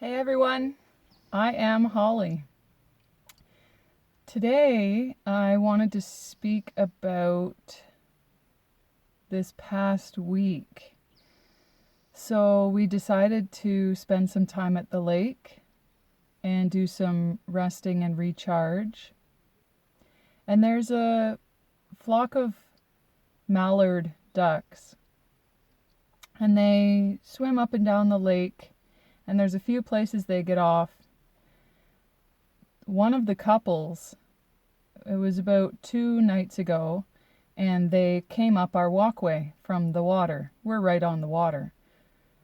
Hey everyone, I am Holly. Today I wanted to speak about this past week. So we decided to spend some time at the lake and do some resting and recharge. And there's a flock of mallard ducks, and they swim up and down the lake, and there's a few places they get off. One of the couples, it was about 2 nights ago, and they came up our walkway from the water. We're right on the water.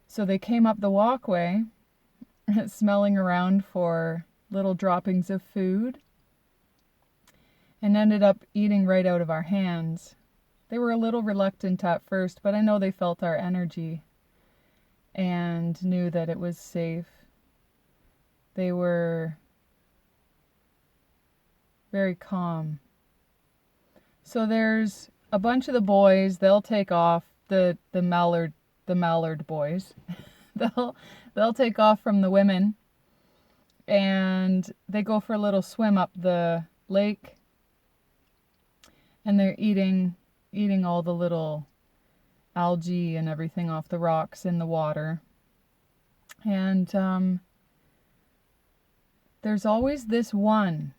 So they came up the walkway, smelling around for little droppings of food, and ended up eating right out of our hands. They were a little reluctant at first, but I know they felt our energy and knew that it was safe. They were very calm. So there's a bunch of the boys, they'll take off, the mallard boys. they'll take off from the women, and they go for a little swim up the lake, and they're eating all the little algae and everything off the rocks in the water. And there's always this one.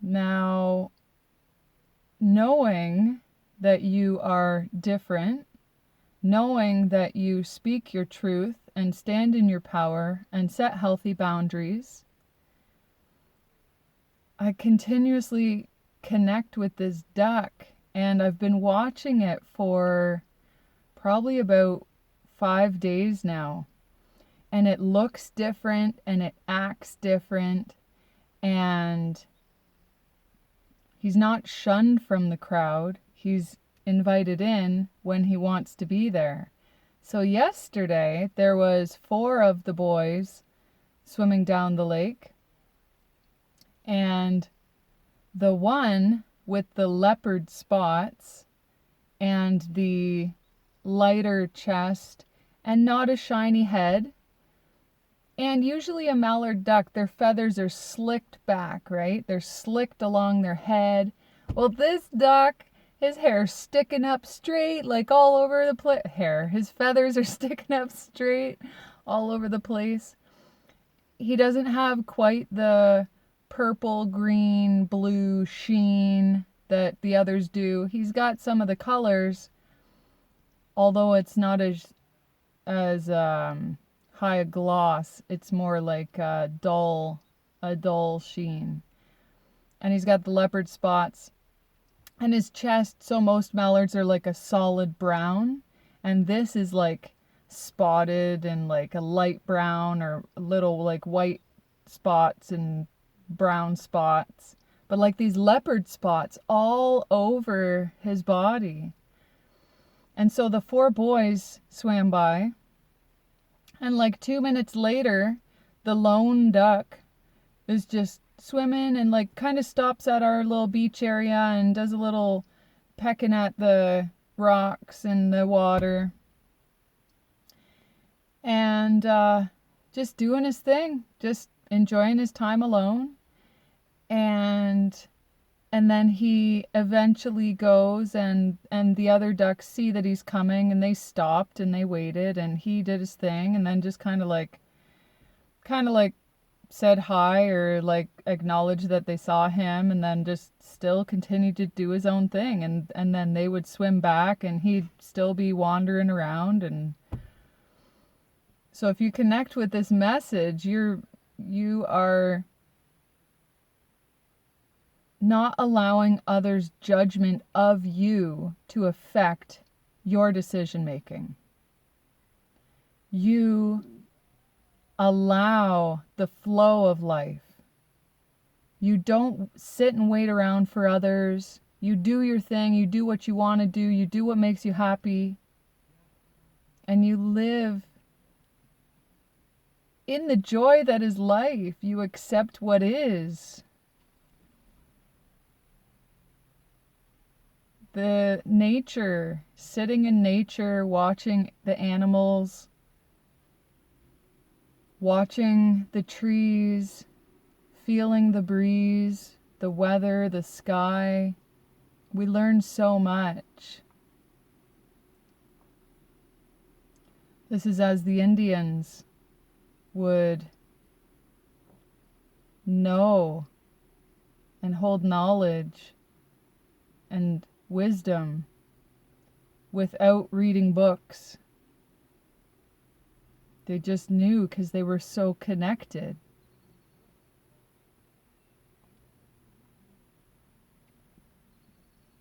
Now, knowing that you are different, knowing that you speak your truth and stand in your power and set healthy boundaries, I continuously connect with this duck, and I've been watching it for probably about 5 days now. And it looks different and it acts different, and he's not shunned from the crowd. He's invited in when he wants to be there. So yesterday there was 4 of the boys swimming down the lake, and the one with the leopard spots and the lighter chest and not a shiny head. And usually a mallard duck, their feathers are slicked back, right? They're slicked along their head. Well, this duck, his hair's sticking up straight, like all over the place. His feathers are sticking up straight all over the place. He doesn't have quite the purple, green, blue sheen that the others do. He's got some of the colors, although it's not as high a gloss. It's more like a dull sheen. And he's got the leopard spots. And his chest, so most mallards are like a solid brown, and this is like spotted and like a light brown or little like white spots and brown spots, but like these leopard spots all over his body. And so the 4 boys swam by, and like 2 minutes later, the lone duck is just swimming and like kind of stops at our little beach area and does a little pecking at the rocks and the water, and just doing his thing, just enjoying his time alone. And then he eventually goes, and the other ducks see that he's coming, and they stopped and they waited, and he did his thing, and then just kind of like said hi or like acknowledged that they saw him, and then just still continued to do his own thing, and then they would swim back and he'd still be wandering around. And so if you connect with this message, you are not allowing others' judgment of you to affect your decision making. You allow the flow of life. You don't sit and wait around for others. You do your thing. You do what you want to do. You do what makes you happy. And you live in the joy that is life. You accept what is. The nature, sitting in nature, watching the animals, watching the trees, feeling the breeze, the weather, the sky. We learn so much. This is as the Indians would know and hold knowledge and wisdom without reading books. They just knew because they were so connected.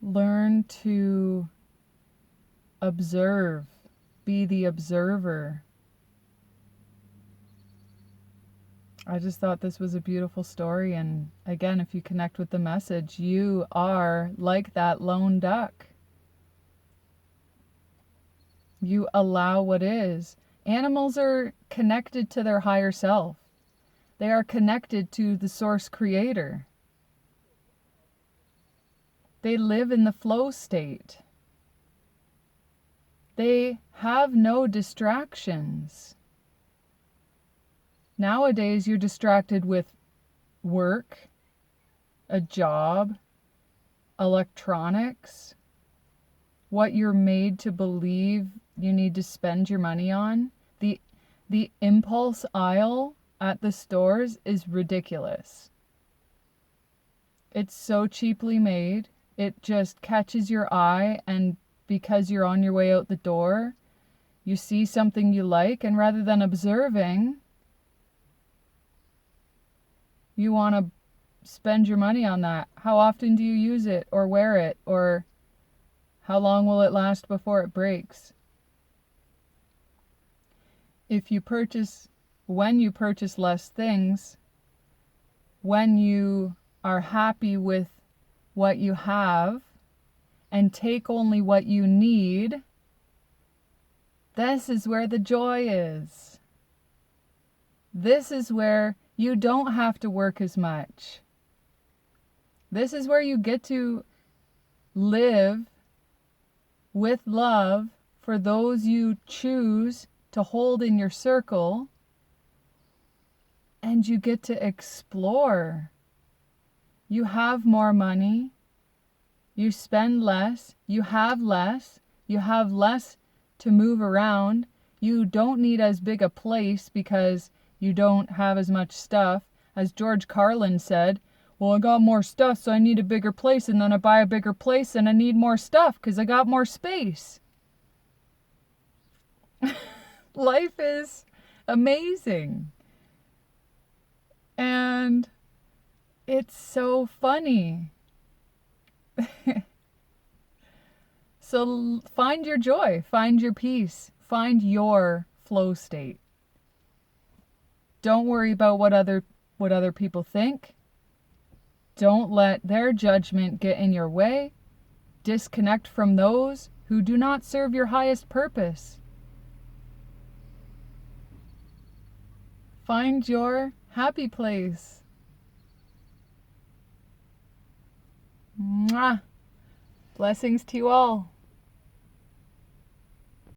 Learn to observe, be the observer. I just thought this was a beautiful story, and again, if you connect with the message, you are like that lone duck. You allow what is. Animals are connected to their higher self. They are connected to the source creator. They live in the flow state. They have no distractions. Nowadays, you're distracted with work, a job, electronics, what you're made to believe you need to spend your money on. The impulse aisle at the stores is ridiculous. It's so cheaply made. It just catches your eye, and because you're on your way out the door, you see something you like, and rather than observing, you want to spend your money on that. How often do you use it or wear it, or how long will it last before it breaks? When you purchase less things, when you are happy with what you have and take only what you need, this is where the joy is. This is where you don't have to work as much. This is where you get to live with love for those you choose to hold in your circle, and you get to explore. You have more money, you spend less, you have less to move around. You don't need as big a place because you don't have as much stuff. As George Carlin said, well, I got more stuff, so I need a bigger place, and then I buy a bigger place and I need more stuff because I got more space. Life is amazing. And it's so funny. So find your joy, find your peace, find your flow state. Don't worry about what other people think. Don't let their judgment get in your way. Disconnect from those who do not serve your highest purpose. Find your happy place. Mwah. Blessings to you all.